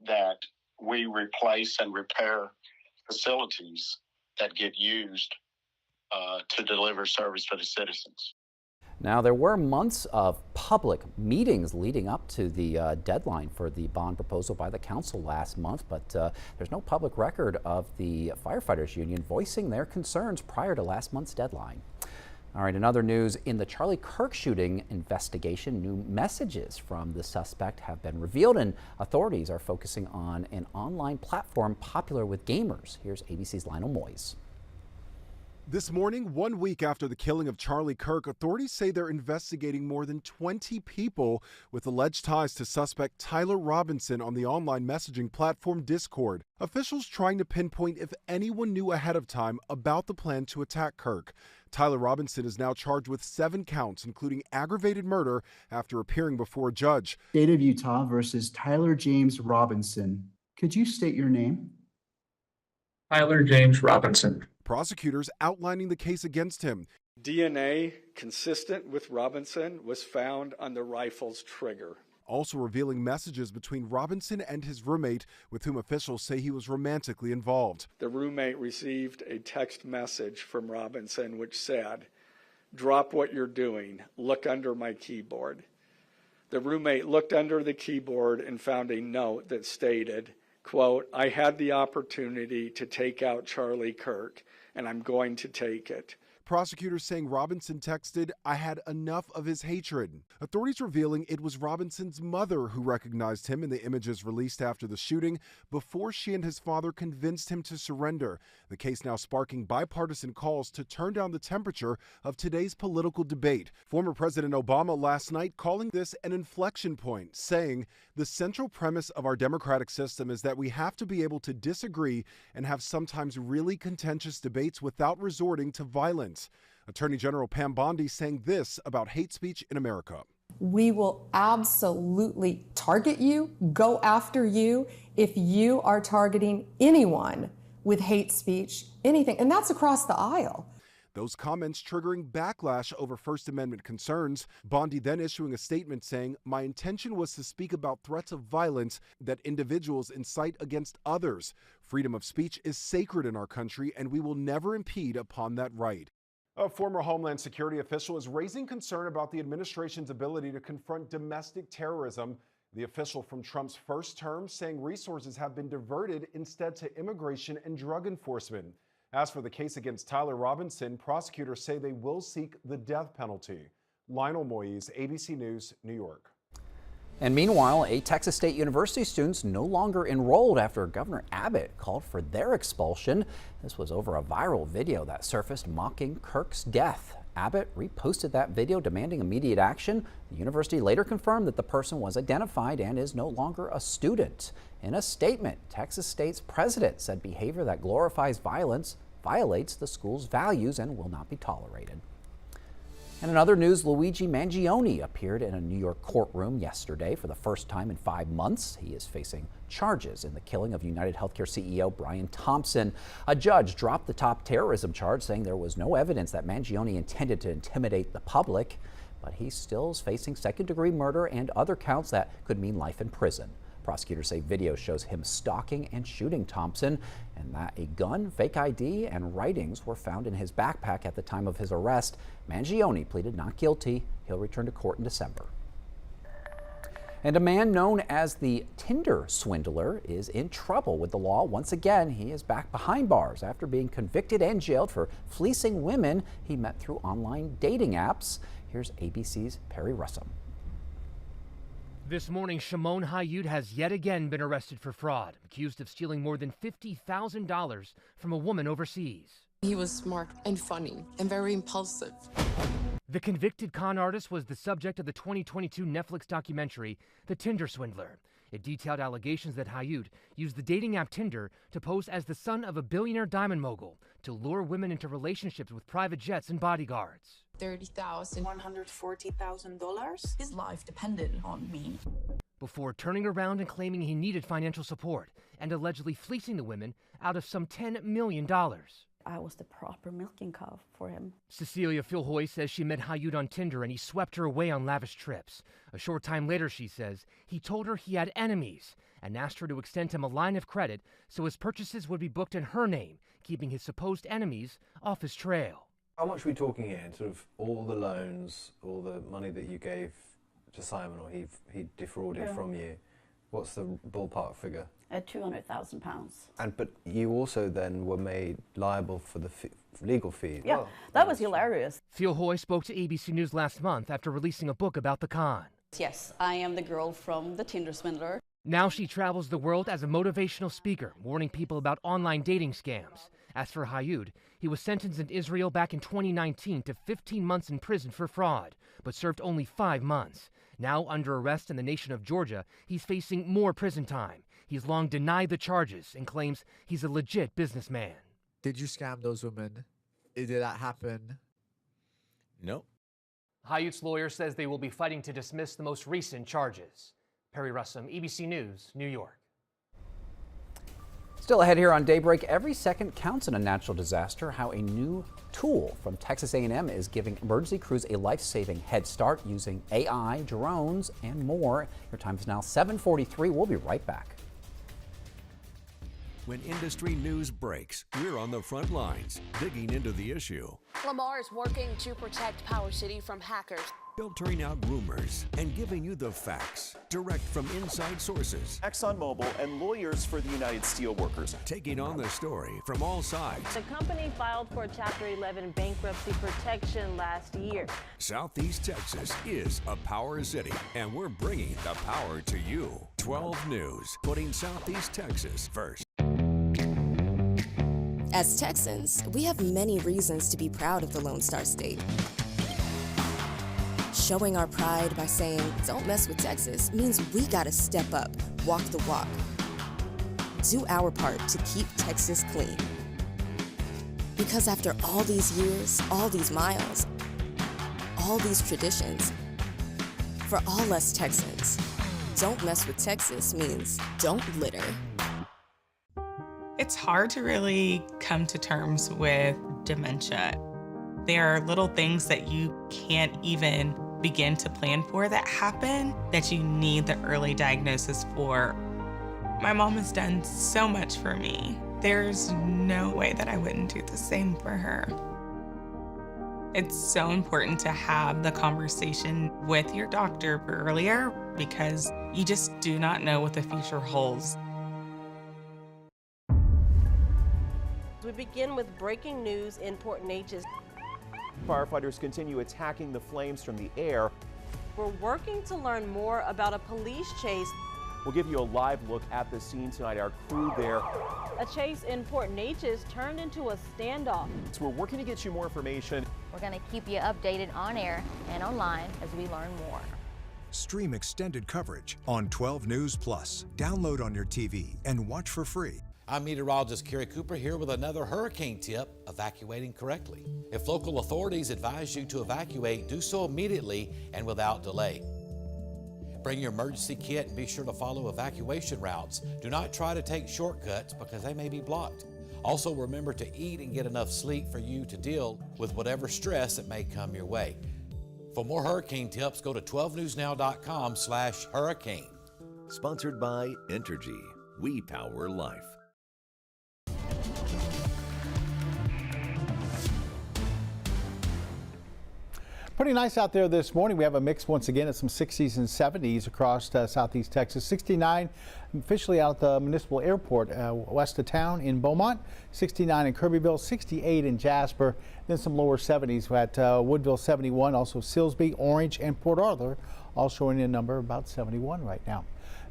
Speaker 12: that we replace and repair facilities that get used to deliver service to the citizens.
Speaker 1: Now, there were months of public meetings leading up to the deadline for the bond proposal by the council last month, but there's no public record of the firefighters union voicing their concerns prior to last month's deadline. All right, in other news, in the Charlie Kirk shooting investigation, new messages from the suspect have been revealed, and authorities are focusing on an online platform popular with gamers. Here's ABC's Lionel Moyes.
Speaker 13: This morning, 1 week after the killing of Charlie Kirk, authorities say they're investigating more than 20 people with alleged ties to suspect Tyler Robinson on the online messaging platform Discord. Officials trying to pinpoint if anyone knew ahead of time about the plan to attack Kirk. Tyler Robinson is now charged with 7 counts, including aggravated murder, after appearing before a judge.
Speaker 14: State of Utah versus Tyler James Robinson. Could you state your name?
Speaker 26: Tyler James Robinson.
Speaker 13: Prosecutors outlining the case against him.
Speaker 27: DNA consistent with Robinson was found on the rifle's trigger.
Speaker 13: Also revealing messages between Robinson and his roommate, with whom officials say he was romantically involved.
Speaker 27: The roommate received a text message from Robinson which said, "Drop what you're doing, look under my keyboard." The roommate looked under the keyboard and found a note that stated, quote, "I had the opportunity to take out Charlie Kirk, and I'm going to take it."
Speaker 13: Prosecutors saying Robinson texted, "I had enough of his hatred." Authorities revealing it was Robinson's mother who recognized him in the images released after the shooting before she and his father convinced him to surrender. The case now sparking bipartisan calls to turn down the temperature of today's political debate. Former President Obama last night calling this an inflection point, saying, "The central premise of our democratic system is that we have to be able to disagree and have sometimes really contentious debates without resorting to violence." Attorney General Pam Bondi saying this about hate speech in America.
Speaker 28: We will absolutely target you, go after you, if you are targeting anyone with hate speech, anything, and that's across the aisle.
Speaker 13: Those comments triggering backlash over First Amendment concerns. Bondi then issuing a statement saying, "My intention was to speak about threats of violence that individuals incite against others. Freedom of speech is sacred in our country, and we will never impede upon that right." A former Homeland Security official is raising concern about the administration's ability to confront domestic terrorism. The official from Trump's first term saying resources have been diverted instead to immigration and drug enforcement. As for the case against Tyler Robinson, prosecutors say they will seek the death penalty. Lionel Moyes, ABC News, New York.
Speaker 1: And meanwhile, a Texas State University student's no longer enrolled after Governor Abbott called for their expulsion. This was over a viral video that surfaced mocking Kirk's death. Abbott reposted that video demanding immediate action. The university later confirmed that the person was identified and is no longer a student. In a statement, Texas State's president said behavior that glorifies violence violates the school's values and will not be tolerated. And in other news, Luigi Mangione appeared in a New York courtroom yesterday for the first time in 5 months. He is facing charges in the killing of United Healthcare CEO Brian Thompson. A judge dropped the top terrorism charge, saying there was no evidence that Mangione intended to intimidate the public, but he still is facing second-degree murder and other counts that could mean life in prison. Prosecutors say video shows him stalking and shooting Thompson, and that a gun, fake ID, and writings were found in his backpack at the time of his arrest. Mangione pleaded not guilty. He'll return to court in December. And a man known as the Tinder swindler is in trouble with the law. Once again, he is back behind bars after being convicted and jailed for fleecing women he met through online dating apps. Here's ABC's Perry Russum.
Speaker 3: This morning, Shimon Hayud has yet again been arrested for fraud, accused of stealing more than $50,000 from a woman overseas.
Speaker 4: He was smart and funny and very impulsive.
Speaker 3: The convicted con artist was the subject of the 2022 Netflix documentary, The Tinder Swindler. It detailed allegations that Hayud used the dating app Tinder to pose as the son of a billionaire diamond mogul to lure women into relationships with private jets and bodyguards.
Speaker 4: $30,000, $140,000. His life depended on me.
Speaker 3: Before turning around and claiming he needed financial support and allegedly fleecing the women out of some $10 million.
Speaker 15: I was the proper milking cow for him.
Speaker 3: Cecilia Philhoy says she met Hayud on Tinder and he swept her away on lavish trips. A short time later, she says, he told her he had enemies and asked her to extend him a line of credit so his purchases would be booked in her name, keeping his supposed enemies off his trail.
Speaker 16: How much are we talking here? Sort of all the loans, all the money that you gave to Simon or he defrauded from you. What's the ballpark figure?
Speaker 15: £200,000.
Speaker 16: But you also then were made liable for the legal fees.
Speaker 15: Yeah, that was hilarious.
Speaker 3: Philhoy spoke to ABC News last month after releasing a book about the con.
Speaker 15: Yes, I am the girl from the Tinder swindler.
Speaker 3: Now she travels the world as a motivational speaker, warning people about online dating scams. As for Hayud, he was sentenced in Israel back in 2019 to 15 months in prison for fraud, but served only 5 months. Now under arrest in the nation of Georgia, he's facing more prison time. He's long denied the charges and claims he's a legit businessman.
Speaker 19: Did you scam those women? Did that happen?
Speaker 16: No.
Speaker 8: Hayud's lawyer says they will be fighting to dismiss the most recent charges. Perry Russum, ABC News, New York.
Speaker 1: Still ahead here on Daybreak, every second counts in a natural disaster. How a new tool from Texas A&M is giving emergency crews a life-saving head start using AI, drones, and more. Your time is now 7:43. We'll be right back.
Speaker 20: When industry news breaks, we're on the front lines, digging into the issue.
Speaker 21: Lamar is working to protect Power City from hackers,
Speaker 20: Filtering out rumors and giving you the facts direct from inside sources.
Speaker 22: ExxonMobil and lawyers for the United Steelworkers.
Speaker 20: Taking on the story from all sides.
Speaker 23: The company filed for Chapter 11 bankruptcy protection last year.
Speaker 20: Southeast Texas is a power city, and we're bringing the power to you. 12 News, putting Southeast Texas first.
Speaker 29: As Texans, we have many reasons to be proud of the Lone Star State. Showing our pride by saying, don't mess with Texas, means we gotta step up, walk the walk. Do our part to keep Texas clean. Because after all these years, all these miles, all these traditions, for all us Texans, don't mess with Texas means don't litter.
Speaker 30: It's hard to really come to terms with dementia. There are little things that you can't even begin to plan for that happen that you need the early diagnosis for. My mom has done so much for me. There's no way that I wouldn't do the same for her. It's so important to have the conversation with your doctor earlier because you just do not know what the future holds.
Speaker 31: We begin with breaking news in Port Neches.
Speaker 22: Firefighters continue attacking the flames from the air.
Speaker 31: We're working to learn more about a police chase.
Speaker 22: We'll give you a live look at the scene tonight. Our crew there.
Speaker 23: A chase in Port Neches turned into a standoff.
Speaker 22: So we're working to get you more information.
Speaker 2: We're going to keep you updated on air and online as we learn more.
Speaker 5: Stream extended coverage on 12 News Plus. Download on your TV and watch for free.
Speaker 6: I'm meteorologist Kerry Cooper here with another hurricane tip, evacuating correctly. If local authorities advise you to evacuate, do so immediately and without delay. Bring your emergency kit and be sure to follow evacuation routes. Do not try to take shortcuts because they may be blocked. Also, remember to eat and get enough sleep for you to deal with whatever stress that may come your way. For more hurricane tips, go to 12newsnow.com/hurricane.
Speaker 20: Sponsored by Entergy. We power life.
Speaker 7: Pretty nice out there this morning. We have a mix once again of some 60s and 70s across southeast Texas. 69 officially out at the municipal airport west of town in Beaumont, 69 in Kirbyville, 68 in Jasper, then some lower 70s at Woodville 71, also Silsbee, Orange, and Port Arthur, all showing a number of about 71 right now.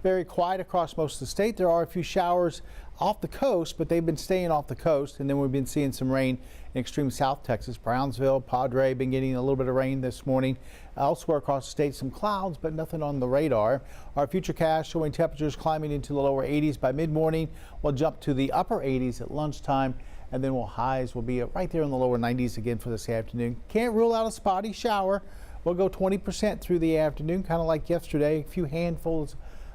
Speaker 7: Very quiet across most of the state. There are a few showers off the coast, but they've been staying off the coast, and then we've been seeing some rain in extreme South Texas. Brownsville, Padre, been getting a little bit of rain this morning. Elsewhere across the state, some clouds, but nothing on the radar. Our futurecast showing temperatures climbing into the lower 80s by mid-morning. We'll jump to the upper 80s at lunchtime, and then highs will be right there in the lower 90s again for this afternoon. Can't rule out a spotty shower. We'll go 20% through the afternoon, kind of like yesterday. A few handfuls.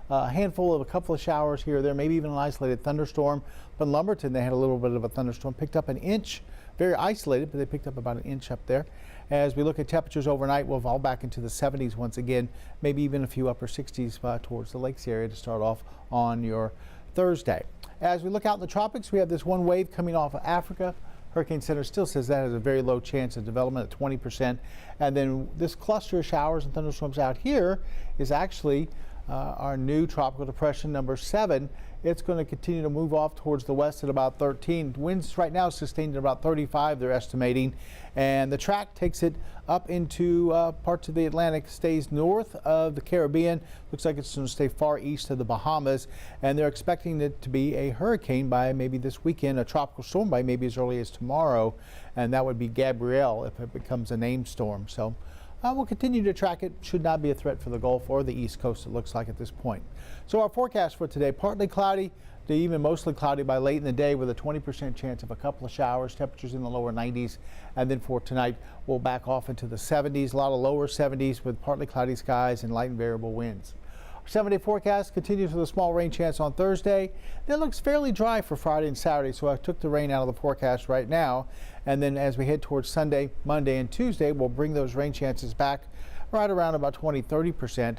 Speaker 7: A handful of a couple of showers here or there, maybe even an isolated thunderstorm. But in Lumberton, they had a little bit of a thunderstorm, picked up an inch, very isolated, but they picked up about an inch up there. As we look at temperatures overnight, we'll fall back into the 70s once again, maybe even a few upper 60s towards the lakes area to start off on your Thursday. As we look out in the tropics, we have this one wave coming off of Africa. Hurricane Center still says that has a very low chance of development at 20%. And then this cluster of showers and thunderstorms out here is actually our new tropical depression number 7. It's going to continue to move off towards the west at about 13. Winds right now sustained at about 35, they're estimating. And the track takes it up into parts of the Atlantic, stays north of the Caribbean. Looks like it's going to stay far east of the Bahamas. And they're expecting it to be a hurricane by maybe this weekend, a tropical storm by maybe as early as tomorrow. And that would be Gabrielle if it becomes a named storm. So we'll continue to track it. Should not be a threat for the Gulf or the East Coast, it looks like at this point. So our forecast for today, partly cloudy to even mostly cloudy by late in the day with a 20% chance of a couple of showers, temperatures in the lower 90s. And then for tonight, we'll back off into the 70s, a lot of lower 70s with partly cloudy skies and light and variable winds. Our 7-day forecast continues with a small rain chance on Thursday. It looks fairly dry for Friday and Saturday, so I took the rain out of the forecast right now. And then as we head towards Sunday, Monday, and Tuesday, we'll bring those rain chances back right around about 20-30%.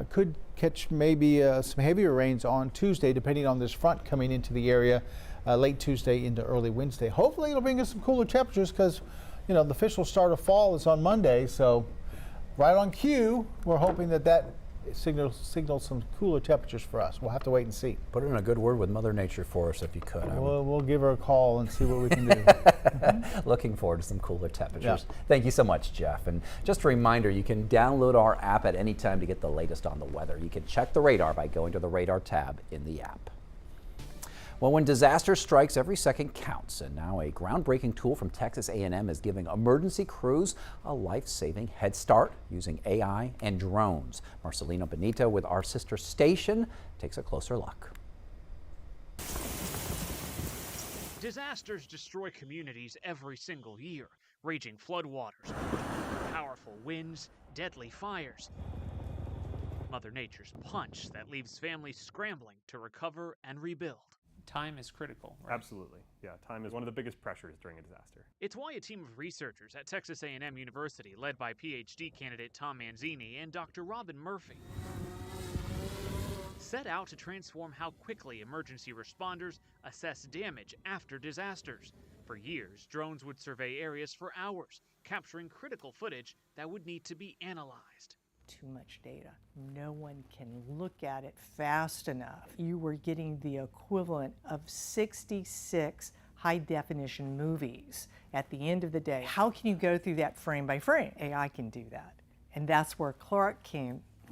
Speaker 7: Could catch maybe some heavier rains on Tuesday, depending on this front coming into the area late Tuesday into early Wednesday. Hopefully it'll bring us some cooler temperatures because, you know, the official start of fall is on Monday. So right on cue, we're hoping that signals some cooler temperatures for us. We'll have to wait and see.
Speaker 1: Put in a good word with Mother Nature for us if you could.
Speaker 7: We'll give her a call and see what we can do.
Speaker 1: Looking forward to some cooler temperatures. Yeah. Thank you so much, Jeff. And just a reminder, you can download our app at any time to get the latest on the weather. You can check the radar by going to the radar tab in the app. Well, when disaster strikes, every second counts, and now a groundbreaking tool from Texas A&M is giving emergency crews a life-saving head start using AI and drones. Marcelino Benito with our sister station takes a closer look.
Speaker 9: Disasters destroy communities every single year. Raging floodwaters, powerful winds, deadly fires. Mother Nature's punch that leaves families scrambling to recover and rebuild.
Speaker 10: Time is critical, right?
Speaker 11: Absolutely. Yeah, time is one of the biggest pressures during a disaster.
Speaker 9: It's why a team of researchers at Texas A&M University, led by PhD candidate Tom Manzini and Dr. Robin Murphy, set out to transform how quickly emergency responders assess damage after disasters. For years, drones would survey areas for hours, capturing critical footage that would need to be analyzed.
Speaker 17: Too much data. No one can look at it fast enough. You were getting the equivalent of 66 high-definition movies at the end of the day. How can you go through that frame by frame? AI can do that. And that's where Clark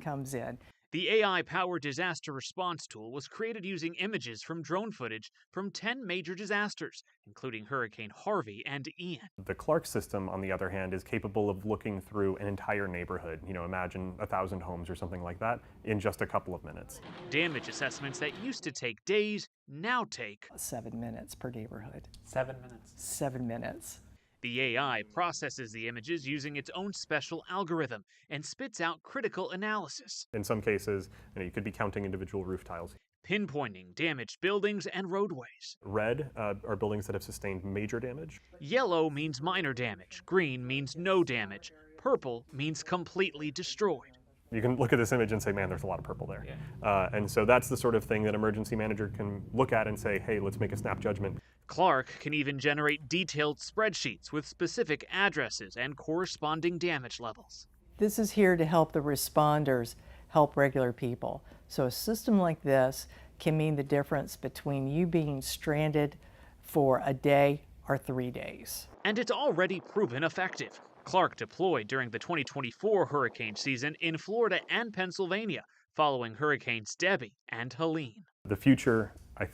Speaker 17: comes in.
Speaker 9: The AI-powered disaster response tool was created using images from drone footage from 10 major disasters, including Hurricane Harvey and Ian.
Speaker 11: The Clark system, on the other hand, is capable of looking through an entire neighborhood, imagine 1,000 homes or something like that, in just a couple of minutes.
Speaker 9: Damage assessments that used to take days now take
Speaker 17: 7 minutes per neighborhood.
Speaker 10: 7 minutes.
Speaker 17: 7 minutes.
Speaker 9: The AI processes the images using its own special algorithm and spits out critical analysis.
Speaker 11: In some cases, you could be counting individual roof tiles.
Speaker 9: Pinpointing damaged buildings and roadways.
Speaker 11: Red are buildings that have sustained major damage.
Speaker 9: Yellow means minor damage. Green means no damage. Purple means completely destroyed.
Speaker 11: You can look at this image and say, man, there's a lot of purple there. Yeah. And so that's the sort of thing that emergency manager can look at and say, hey, let's make a snap judgment.
Speaker 9: Clark can even generate detailed spreadsheets with specific addresses and corresponding damage levels.
Speaker 17: This is here to help the responders help regular people. So a system like this can mean the difference between you being stranded for a day or 3 days.
Speaker 9: And it's already proven effective. Clark deployed during the 2024 hurricane season in Florida and Pennsylvania, following Hurricanes Debbie and Helene.
Speaker 11: The future, I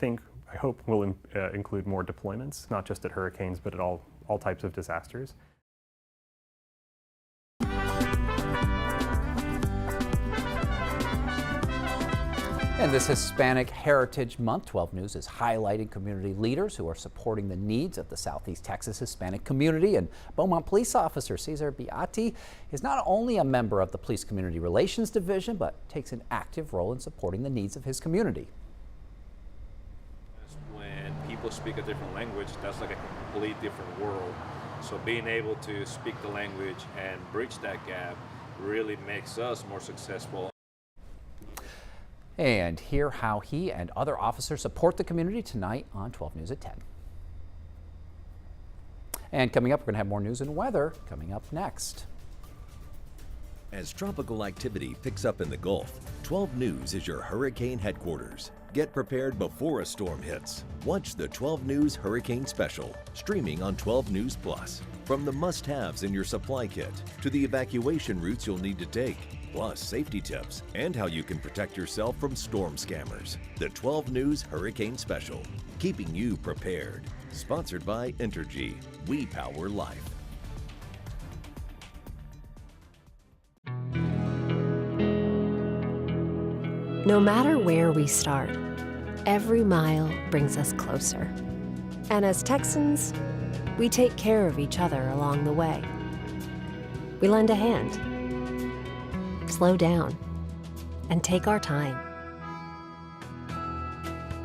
Speaker 11: hope, will include more deployments, not just at hurricanes, but at all types of disasters.
Speaker 1: And this Hispanic Heritage Month, 12 News is highlighting community leaders who are supporting the needs of the Southeast Texas Hispanic community. And Beaumont police officer Cesar Beati is not only a member of the Police Community Relations Division, but takes an active role in supporting the needs of his community.
Speaker 4: When people speak a different language, that's like a complete different world. So being able to speak the language and bridge that gap really makes us more successful.
Speaker 1: And hear how he and other officers support the community tonight on 12 News at 10. And coming up, we're going to have more news and weather coming up next.
Speaker 20: As tropical activity picks up in the Gulf, 12 News is your hurricane headquarters. Get prepared before a storm hits. Watch the 12 News Hurricane Special, streaming on 12 News Plus. From the must-haves in your supply kit to the evacuation routes you'll need to take, plus safety tips and how you can protect yourself from storm scammers. The 12 News Hurricane Special, keeping you prepared. Sponsored by Entergy. We power life.
Speaker 12: No matter where we start, every mile brings us closer. And as Texans, we take care of each other along the way. We lend a hand, slow down, and take our time.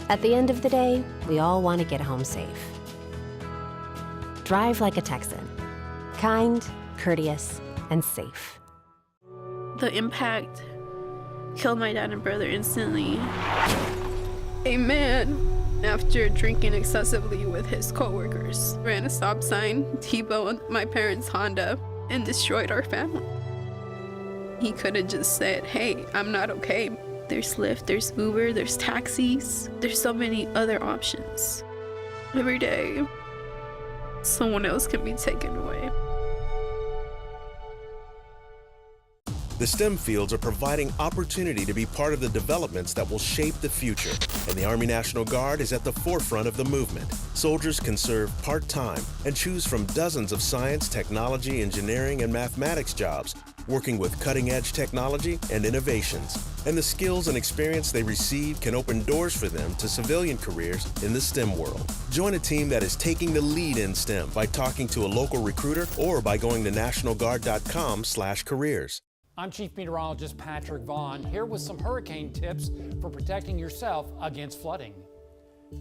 Speaker 12: At the end of the day, we all want to get home safe. Drive like a Texan. Kind, courteous, and safe.
Speaker 13: The impact killed my dad and brother instantly. A man, after drinking excessively with his coworkers, ran a stop sign, T-boned my parents' Honda, and destroyed our family. He could have just said, hey, I'm not okay. There's Lyft, there's Uber, there's taxis. There's so many other options. Every day, someone else can be taken away.
Speaker 14: The STEM fields are providing opportunity to be part of the developments that will shape the future, and the Army National Guard is at the forefront of the movement. Soldiers can serve part-time and choose from dozens of science, technology, engineering, and mathematics jobs, working with cutting-edge technology and innovations. And the skills and experience they receive can open doors for them to civilian careers in the STEM world. Join a team that is taking the lead in STEM by talking to a local recruiter or by going to nationalguard.com/careers.
Speaker 15: I'm Chief Meteorologist Patrick Vaughn, here with some hurricane tips for protecting yourself against flooding.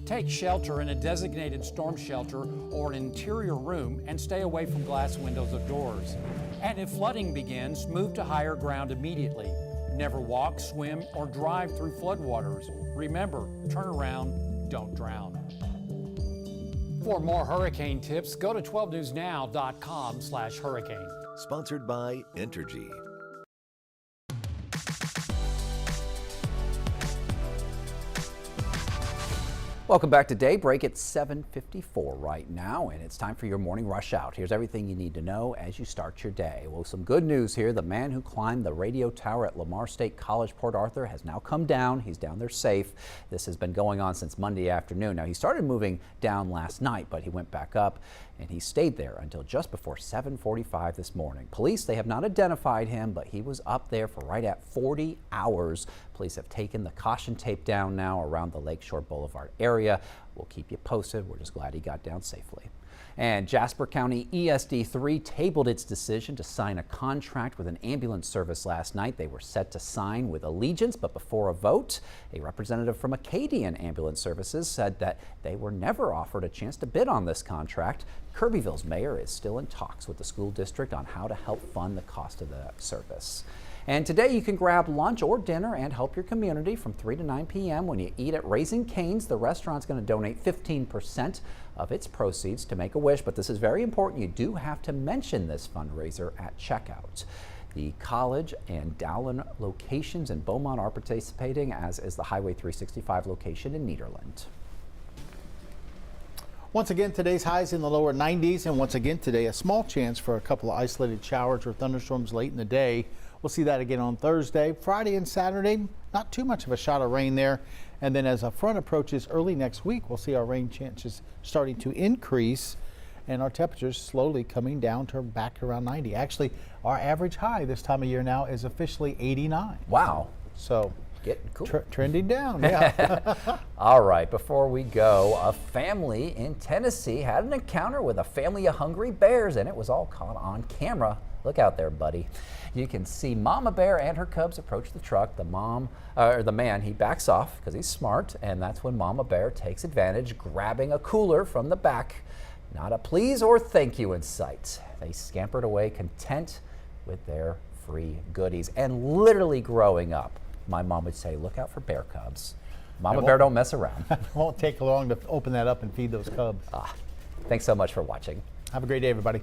Speaker 15: Take shelter in a designated storm shelter or an interior room and stay away from glass windows of doors. And if flooding begins, move to higher ground immediately. Never walk, swim, or drive through floodwaters. Remember, turn around, don't drown. For more hurricane tips, go to 12newsnow.com/hurricane.
Speaker 20: Sponsored by Entergy.
Speaker 1: Welcome back to Daybreak. It's 7:54 right now, and it's time for your morning rush out. Here's everything you need to know as you start your day. Well, some good news here. The man who climbed the radio tower at Lamar State College, Port Arthur, has now come down. He's down there safe. This has been going on since Monday afternoon. Now, he started moving down last night, but he went back up, and he stayed there until just before 7:45 this morning. Police, they have not identified him, but he was up there for right at 40 hours. Police have taken the caution tape down now around the Lakeshore Boulevard area. We'll keep you posted. We're just glad he got down safely. And Jasper County ESD3 tabled its decision to sign a contract with an ambulance service last night. They were set to sign with Allegiance, but before a vote, a representative from Acadian Ambulance Services said that they were never offered a chance to bid on this contract. Kirbyville's mayor is still in talks with the school district on how to help fund the cost of the service. And today you can grab lunch or dinner and help your community from 3 to 9 p.m. when you eat at Raising Cane's. The restaurant's going to donate 15% of its proceeds to Make-A-Wish, but this is very important. You do have to mention this fundraiser at checkout. The college and Dowling locations in Beaumont are participating, as is the Highway 365 location in Nederland.
Speaker 7: Once again, today's highs in the lower 90s, and once again today, a small chance for a couple of isolated showers or thunderstorms late in the day. We'll see that again on Thursday. Friday and Saturday, not too much of a shot of rain there. And then as a front approaches early next week, we'll see our rain chances starting to increase and our temperatures slowly coming down to back around 90. Actually, our average high this time of year now is officially 89.
Speaker 1: Wow.
Speaker 7: So
Speaker 1: getting cool.
Speaker 7: Trending down, yeah.
Speaker 1: All right, before we go, a family in Tennessee had an encounter with a family of hungry bears, and it was all caught on camera. Look out there, buddy. You can see Mama Bear and her cubs approach the truck. The man, he backs off because he's smart, and that's when Mama Bear takes advantage, grabbing a cooler from the back. Not a please or thank you in sight. They scampered away content with their free goodies. And literally growing up, my mom would say, look out for bear cubs. Mama Bear don't mess around.
Speaker 7: It won't take long to open that up and feed those cubs.
Speaker 1: Thanks so much for watching.
Speaker 7: Have a great day, everybody.